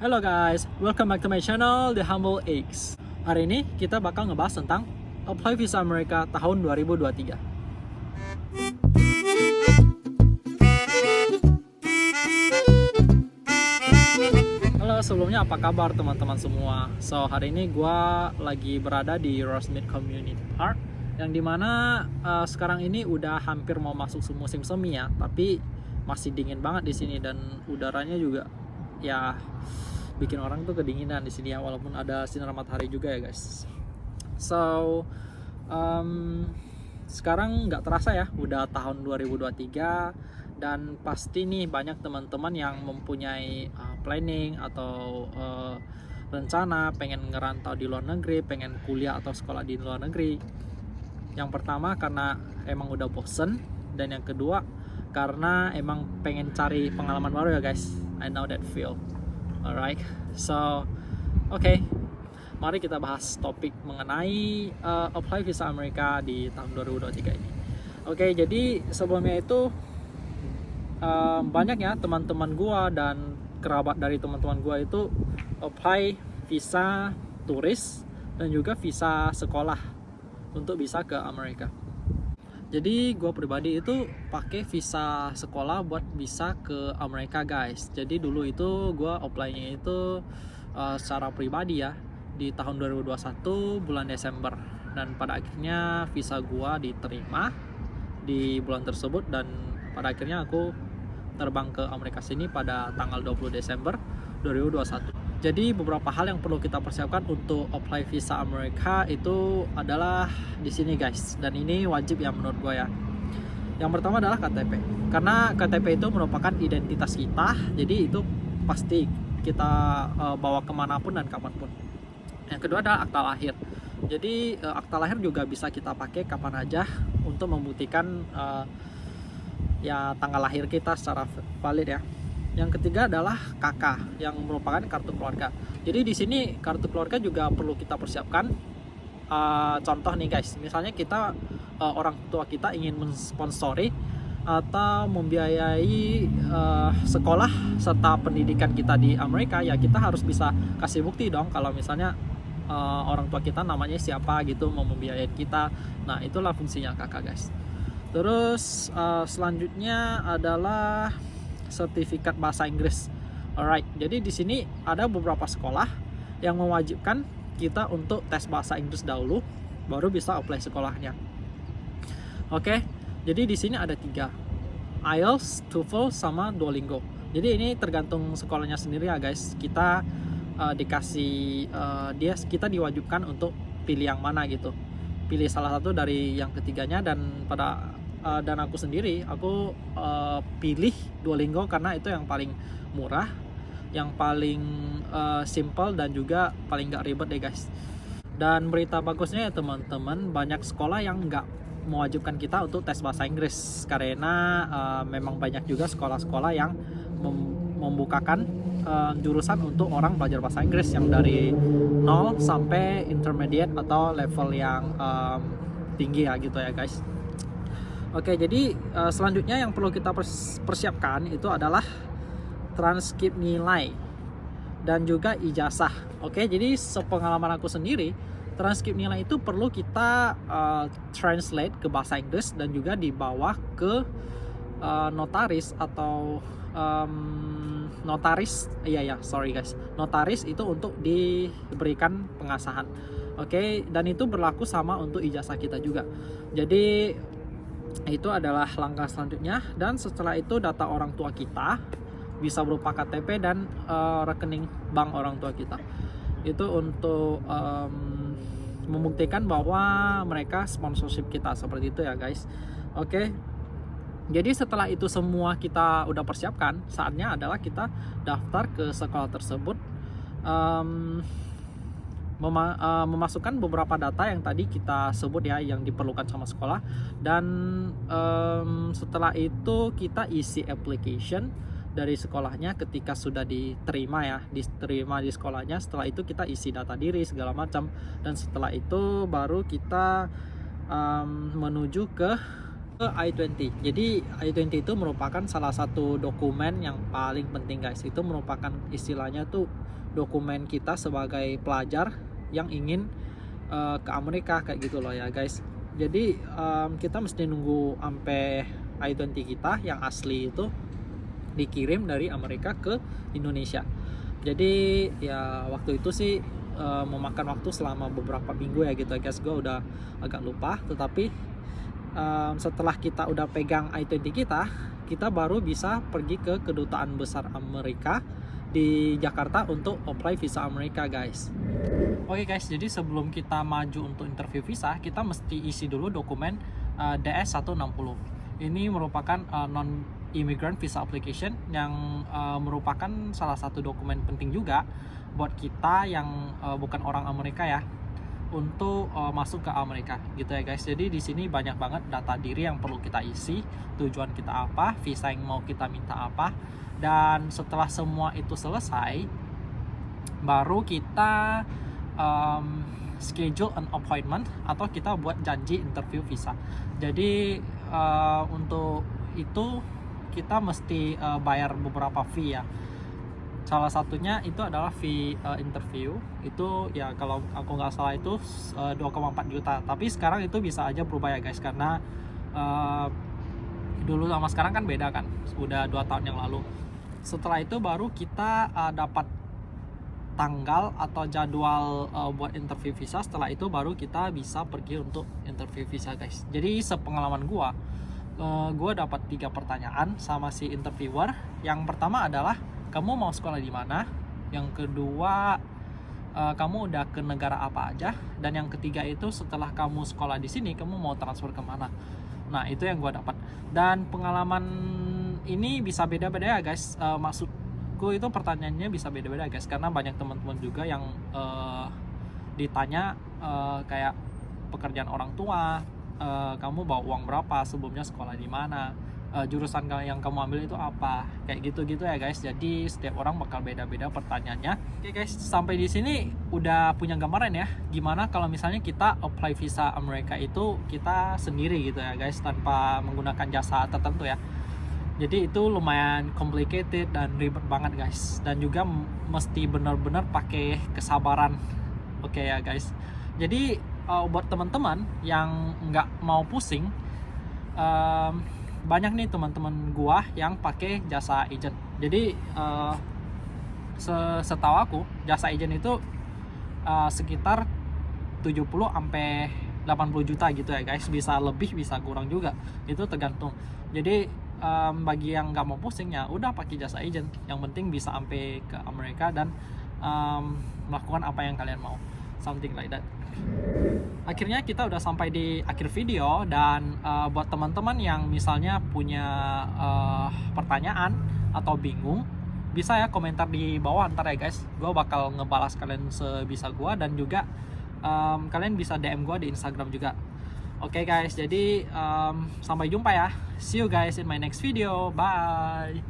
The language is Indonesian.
Hello guys, welcome back to my channel The Humble Eggs. Hari ini kita bakal ngebahas tentang Apply Visa Amerika tahun 2023. Halo, sebelumnya apa kabar teman-teman semua? So, hari ini gue lagi berada di Rosemead Community Park, yang dimana sekarang ini udah hampir mau masuk musim semi ya, tapi masih dingin banget di sini dan udaranya juga ya bikin orang tuh kedinginan di sini ya, walaupun ada sinar matahari juga ya guys. So sekarang nggak terasa ya udah tahun 2023, dan pasti nih banyak teman-teman yang mempunyai planning atau rencana pengen ngerantau di luar negeri, pengen kuliah atau sekolah di luar negeri. Yang pertama karena emang udah bosen, dan yang kedua karena emang pengen cari pengalaman baru ya guys. I know that feel. Alright, so okay, mari kita bahas topik mengenai Apply Visa Amerika di tahun 2023 ini. Oke, jadi sebelumnya itu banyak ya teman-teman gua dan kerabat dari teman-teman gua itu apply visa turis dan juga visa sekolah untuk bisa ke Amerika. Jadi gue pribadi itu pakai visa sekolah buat bisa ke Amerika guys. Jadi dulu itu gue apply-nya itu secara pribadi ya di tahun 2021 bulan Desember, dan pada akhirnya visa gue diterima di bulan tersebut, dan pada akhirnya aku terbang ke Amerika sini pada tanggal 20 Desember 2021. Jadi beberapa hal yang perlu kita persiapkan untuk apply visa Amerika itu adalah di sini guys, dan ini wajib ya menurut gue ya. Yang pertama adalah KTP, karena KTP itu merupakan identitas kita, jadi itu pasti kita bawa kemanapun dan kapanpun. Yang kedua adalah akta lahir. Jadi akta lahir juga bisa kita pakai kapan aja untuk membuktikan ya tanggal lahir kita secara valid ya. Yang ketiga adalah KK, yang merupakan kartu keluarga. Jadi di sini kartu keluarga juga perlu kita persiapkan. Contoh nih guys, misalnya kita orang tua kita ingin mensponsori atau membiayai sekolah serta pendidikan kita di Amerika, ya kita harus bisa kasih bukti dong kalau misalnya orang tua kita namanya siapa gitu, mau membiayai kita. Nah, itulah fungsinya KK guys. Terus selanjutnya adalah sertifikat bahasa Inggris. Alright, jadi di sini ada beberapa sekolah yang mewajibkan kita untuk tes bahasa Inggris dahulu, baru bisa apply sekolahnya. Oke, jadi di sini ada 3, IELTS, TOEFL, sama Duolingo. Jadi ini tergantung sekolahnya sendiri ya guys. Kita kita diwajibkan untuk pilih yang mana gitu. Pilih salah satu dari yang ketiganya, dan aku sendiri pilih Duolingo karena itu yang paling murah, yang paling simple, dan juga paling gak ribet deh guys. Dan berita bagusnya ya teman-teman, banyak sekolah yang nggak mewajibkan kita untuk tes bahasa Inggris, karena memang banyak juga sekolah-sekolah yang membukakan jurusan untuk orang belajar bahasa Inggris yang dari 0 sampai intermediate atau level yang tinggi ya gitu ya guys. Oke, jadi selanjutnya yang perlu kita persiapkan itu adalah transkrip nilai dan juga ijazah. Oke, jadi sepengalaman aku sendiri, transkrip nilai itu perlu kita translate ke bahasa Inggris dan juga dibawa ke notaris atau notaris itu untuk diberikan pengasahan. Oke, dan itu berlaku sama untuk ijazah kita juga. Jadi itu adalah langkah selanjutnya, dan setelah itu data orang tua kita bisa berupa KTP dan rekening bank orang tua kita. Itu untuk membuktikan bahwa mereka sponsorship kita, seperti itu ya guys. Oke. Jadi setelah itu semua kita udah persiapkan, saatnya adalah kita daftar ke sekolah tersebut, memasukkan beberapa data yang tadi kita sebut ya, yang diperlukan sama sekolah. Dan setelah itu kita isi application dari sekolahnya ketika sudah diterima di sekolahnya. Setelah itu kita isi data diri segala macam, dan setelah itu baru kita menuju ke ke I-20. Jadi I-20 itu merupakan salah satu dokumen yang paling penting guys. Itu merupakan istilahnya tuh dokumen kita sebagai pelajar yang ingin ke Amerika kayak gitu loh ya guys. Jadi kita mesti nunggu sampai I-20 kita yang asli itu dikirim dari Amerika ke Indonesia. Jadi ya waktu itu sih memakan waktu selama beberapa minggu ya gitu guys. Gue udah agak lupa, tetapi setelah kita udah pegang I-20 kita baru bisa pergi ke kedutaan besar Amerika di Jakarta untuk apply visa Amerika guys. Oke guys, jadi sebelum kita maju untuk interview visa, kita mesti isi dulu dokumen DS-160. Ini merupakan non-immigrant visa application yang merupakan salah satu dokumen penting juga buat kita yang bukan orang Amerika ya, untuk masuk ke Amerika gitu ya guys. Jadi di sini banyak banget data diri yang perlu kita isi, tujuan kita apa, visa yang mau kita minta apa, dan setelah semua itu selesai baru kita schedule an appointment atau kita buat janji interview visa. Jadi untuk itu kita mesti bayar beberapa fee ya. Salah satunya itu adalah fee interview. Itu ya kalau aku nggak salah itu 2,4 juta. Tapi sekarang itu bisa aja berubah ya guys, karena dulu sama sekarang kan beda kan. Udah 2 tahun yang lalu. Setelah itu baru kita dapat tanggal atau jadwal buat interview visa. Setelah itu baru kita bisa pergi untuk interview visa guys. Jadi sepengalaman gua dapat 3 pertanyaan sama si interviewer. Yang pertama adalah kamu mau sekolah di mana? Yang kedua, kamu udah ke negara apa aja? Dan yang ketiga itu setelah kamu sekolah di sini, kamu mau transfer kemana? Nah, itu yang gue dapat. Dan pengalaman ini bisa beda-beda ya guys. Maksudku itu pertanyaannya bisa beda-beda guys, karena banyak teman-teman juga yang ditanya kayak pekerjaan orang tua, kamu bawa uang berapa, sebelumnya sekolah di mana, jurusan yang kamu ambil itu apa, kayak gitu-gitu ya guys. Jadi setiap orang bakal beda-beda pertanyaannya. Oke guys, sampai di sini udah punya gambaran ya gimana kalau misalnya kita apply visa Amerika itu kita sendiri gitu ya guys, tanpa menggunakan jasa tertentu ya. Jadi itu lumayan complicated dan ribet banget guys, dan juga mesti benar-benar pakai kesabaran. Oke ya guys, jadi buat teman-teman yang nggak mau pusing, banyak nih teman-teman gua yang pakai jasa agent. Jadi setahu aku jasa agent itu sekitar 70 sampai 80 juta gitu ya guys. Bisa lebih bisa kurang juga, itu tergantung. Jadi bagi yang nggak mau pusing ya udah pakai jasa agent, yang penting bisa sampai ke Amerika dan melakukan apa yang kalian mau, something like that. Akhirnya kita udah sampai di akhir video, dan buat teman-teman yang misalnya punya pertanyaan atau bingung, bisa ya komentar di bawah ntar ya guys. Gue bakal ngebalas kalian sebisa gue, dan juga kalian bisa DM gue di Instagram juga. Oke guys, jadi sampai jumpa ya. See you guys in my next video. Bye.